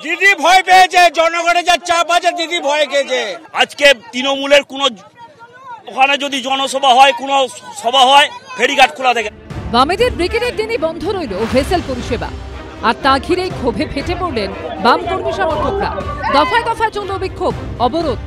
দিদি ভয় পেয়েছে, জনগণের যা চাপ আছে দিদি ভয় খেয়েছে। আজকে তৃণমূলের কোনো ওখানে যদি জনসভা হয়, কোনো সভা হয়, ফেরিঘাট খোলা থাকে। বামেদের ব্রিগেডের দিনই বন্ধ রইল ভেসেল পরিষেবা, আর তা ঘিরেই ক্ষোভে ফেটে পড়লেন বাম কর্মী সমর্থকরা। দফায় দফায় চলল বিক্ষোভ, অবরোধ।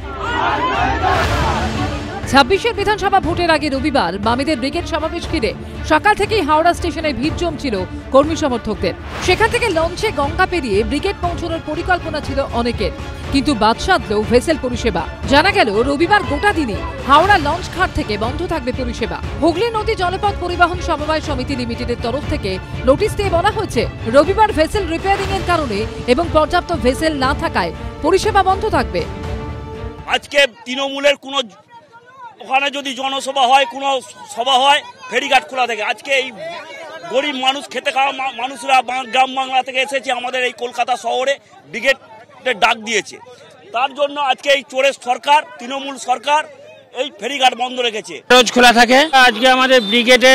২৬ বিধানসভা ভোটের আগে রবিবার বামেদের ব্রিগেড সমাবেশ ঘিরে সকাল থেকেই হাওড়া স্টেশনে ভিড় জমছিল কর্মী সমর্থকদের। সেখান থেকে লঞ্চে গঙ্গা পেরিয়ে ব্রিগেড পৌঁছানোর পরিকল্পনা ছিল অনেকের, কিন্তু বাদ সাধল ভেসেল পরিষেবা। জানা গেল রবিবার গোটা দিনে হাওড়া লঞ্চ ঘাট থেকে বন্ধ থাকবে পরিষেবা। হুগলি নদী জলপথ পরিবহন সমবায় সমিতি লিমিটেডের তরফ থেকে নোটিশ দিয়ে বলা হয়েছে, রবিবার ভেসেল রিপেয়ারিং এর কারণে এবং পর্যাপ্ত ভেসেল না থাকায় পরিষেবা বন্ধ থাকবে। আজকে তৃণমূলের কোনো ওখানে যদি জনসভা হয়, কোনো সভা হয়, ফেরিঘাট খোলা থাকে। আজকে এই গরিব মানুষ, খেতে খাওয়া মানুষরা গ্রাম বাংলা থেকে এসেছে আমাদের এই কলকাতা শহরে, ব্রিগেডের ডাক দিয়েছে। তার জন্য আজকে এই চোরের সরকার, তৃণমূল সরকার এই ফেরিঘাট বন্ধ রেখেছে। রোজ খোলা থাকে। আজকে আমাদের ব্রিগেডে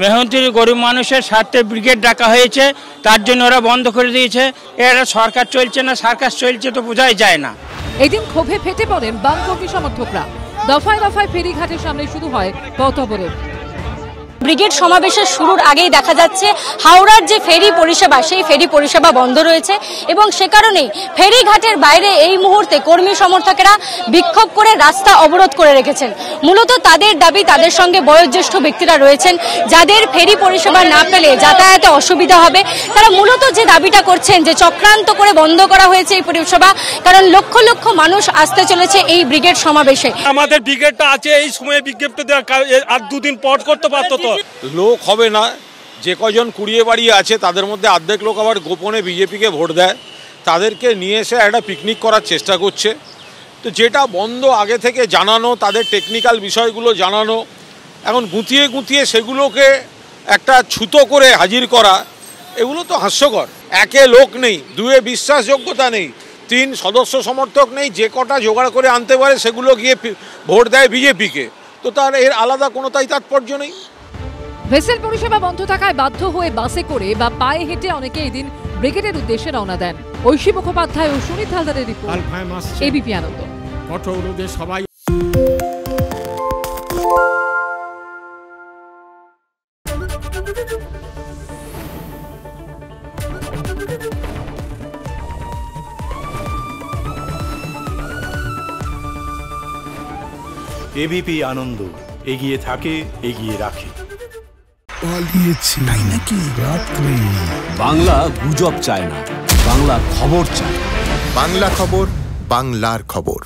মেহনতি গরিব মানুষের স্বার্থে ব্রিগেড ডাকা হয়েছে, তার জন্য ওরা বন্ধ করে দিয়েছে। এরা সরকার চলছে না, সার্কাস চলছে, তো বোঝাই যায় না। এদিন ক্ষোভে ফেটে পড়েন বাম কর্মী সমর্থকরা। দফায় দফায় ফেরিঘাটের সামনে শুরু হয় পথ অবরোধ। ব্রিগেড সমাবেশের শুরুর আগেই দেখা যাচ্ছে হাওড়ার যে ফেরি পরিষেবা, সেই ফেরি পরিষেবা বন্ধ রয়েছে এবং সে কারণেই ফেরিঘাটের বাইরে এই মুহূর্তে কর্মী সমর্থকেরা বিক্ষোভ করে রাস্তা অবরোধ করে রেখেছেন। মূলত তাদের দাবি, তাদের সঙ্গে বয়োজ্যেষ্ঠ ব্যক্তিরা রয়েছেন যাদের ফেরি পরিষেবা না পেলে যাতায়াতে অসুবিধা হবে। তারা মূলত যে দাবিটা করছেন যে চক্রান্ত করে বন্ধ করা হয়েছে এই পরিষেবা, কারণ লক্ষ লক্ষ মানুষ আসতে চলেছে এই ব্রিগেড সমাবেশে। আমাদের ব্রিগেডটা আছে, এই সময়ে বিজ্ঞপ্তি আর দুদিন পর করতে পারতো। লোক হবে না, যে কজন কুড়িয়ে বাড়িয়ে আছে তাদের মধ্যে অর্ধেক লোক আবার গোপনে বিজেপিকে ভোট দেয়, তাদেরকে নিয়ে এসে একটা পিকনিক করার চেষ্টা করছে। তো যেটা বন্ধ আগে থেকে জানানো, তাদের টেকনিক্যাল বিষয়গুলো জানানো, এখন গুঁতিয়ে গুঁতিয়ে সেগুলোকে একটা ছুতো করে হাজির করা, এগুলো তো হাস্যকর। একে লোক নেই, দুয়ে বিশ্বাসযোগ্যতা নেই, তিন সদস্য সমর্থক নেই, যে কটা জোগাড় করে আনতে পারে সেগুলো গিয়ে ভোট দেয় বিজেপিকে। তো তার এর আলাদা কোনো তাৎপর্য নেই। ভেসেল পরিষেবা বন্ধ থাকায় বাধ্য হয়ে বাসে করে বা পায়ে হেঁটে অনেকে এদিন ব্রিগেডের উদ্দেশ্যে রওনা দেন। ঐশী মুখোপাধ্যায় ও সুনীত হালদারের রিপোর্ট, এবিপি আনন্দ। সবাই এবিপি আনন্দ, এগিয়ে থাকে, এগিয়ে রাখে। পালিয়েছে তাই নাকি? রাত্রি বাংলা গুজব চায় না, বাংলা খবর চায়। বাংলা খবর, বাংলার খবর।